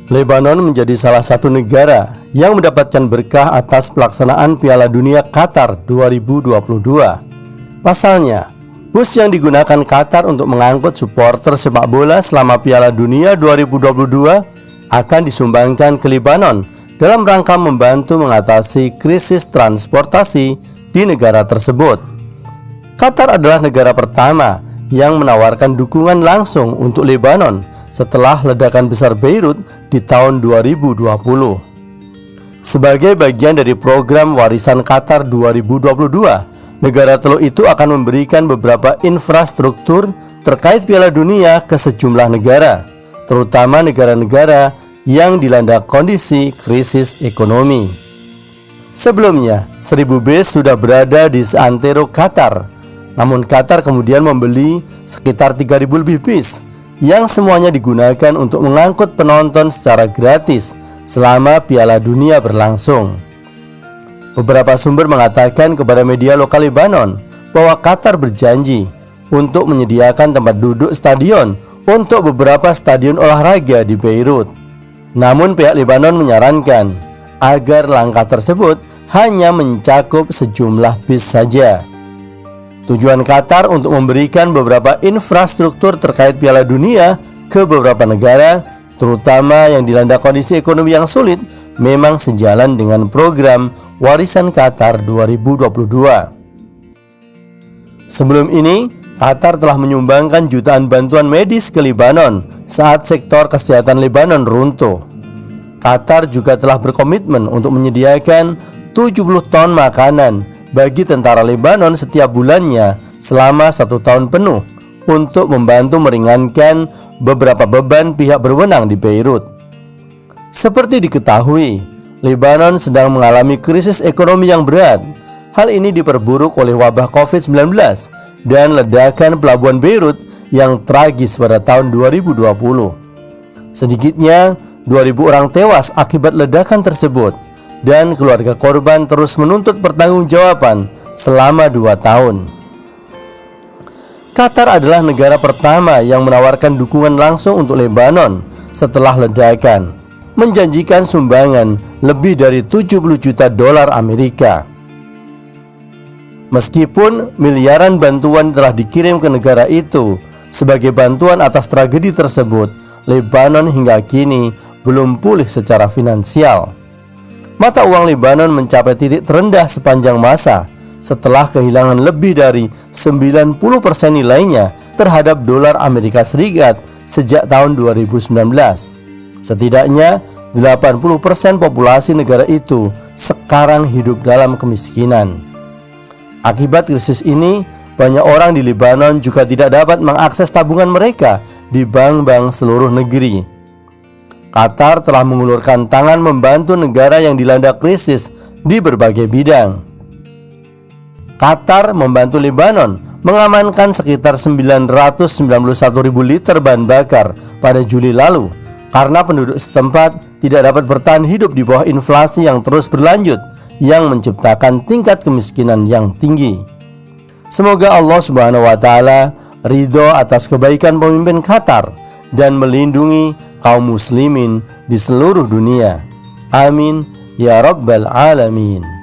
Lebanon menjadi salah satu negara yang mendapatkan berkah atas pelaksanaan Piala Dunia Qatar 2022. Pasalnya, bus yang digunakan Qatar untuk mengangkut supporter sepak bola selama Piala Dunia 2022 akan disumbangkan ke Lebanon dalam rangka membantu mengatasi krisis transportasi di negara tersebut. Qatar adalah negara pertama yang menawarkan dukungan langsung untuk Lebanon setelah ledakan besar Beirut di tahun 2020. Sebagai bagian dari program Warisan Qatar 2022, negara teluk itu akan memberikan beberapa infrastruktur terkait Piala Dunia ke sejumlah negara, terutama negara-negara yang dilanda kondisi krisis ekonomi. Sebelumnya, 1000 bis sudah berada di seantero Qatar, namun Qatar kemudian membeli sekitar 3000 lebih bis yang semuanya digunakan untuk mengangkut penonton secara gratis selama Piala Dunia berlangsung. Beberapa sumber mengatakan kepada media lokal Lebanon bahwa Qatar berjanji untuk menyediakan tempat duduk stadion untuk beberapa stadion olahraga di Beirut. Namun pihak Lebanon menyarankan agar langkah tersebut hanya mencakup sejumlah bis saja. Tujuan Qatar untuk memberikan beberapa infrastruktur terkait Piala Dunia ke beberapa negara, terutama yang dilanda kondisi ekonomi yang sulit, memang sejalan dengan program Warisan Qatar 2022. Sebelum ini, Qatar telah menyumbangkan jutaan bantuan medis ke Lebanon saat sektor kesehatan Lebanon runtuh. Qatar juga telah berkomitmen untuk menyediakan 70 ton makanan bagi tentara Lebanon setiap bulannya selama 1 tahun penuh untuk membantu meringankan beberapa beban pihak berwenang di Beirut. Seperti diketahui, Lebanon sedang mengalami krisis ekonomi yang berat. Hal ini diperburuk oleh wabah COVID-19 dan ledakan pelabuhan Beirut yang tragis pada tahun 2020. Sedikitnya 2000 orang tewas akibat ledakan tersebut, dan keluarga korban terus menuntut pertanggungjawaban selama 2 tahun. Qatar adalah negara pertama yang menawarkan dukungan langsung untuk Lebanon setelah ledakan, menjanjikan sumbangan lebih dari 70 juta dolar Amerika. Meskipun miliaran bantuan telah dikirim ke negara itu sebagai bantuan atas tragedi tersebut, Lebanon hingga kini belum pulih secara finansial. Mata uang Lebanon mencapai titik terendah sepanjang masa setelah kehilangan lebih dari 90% nilainya terhadap dolar Amerika Serikat sejak tahun 2019. Setidaknya 80% populasi negara itu sekarang hidup dalam kemiskinan. Akibat krisis ini, banyak orang di Lebanon juga tidak dapat mengakses tabungan mereka di bank-bank seluruh negeri. Qatar telah mengulurkan tangan membantu negara yang dilanda krisis di berbagai bidang. Qatar membantu Lebanon mengamankan sekitar 991.000 liter bahan bakar pada Juli lalu karena penduduk setempat tidak dapat bertahan hidup di bawah inflasi yang terus berlanjut yang menciptakan tingkat kemiskinan yang tinggi. Semoga Allah Subhanahu wa Ta'ala ridho atas kebaikan pemimpin Qatar dan melindungi kaum muslimin di seluruh dunia. Amin ya rabbal alamin.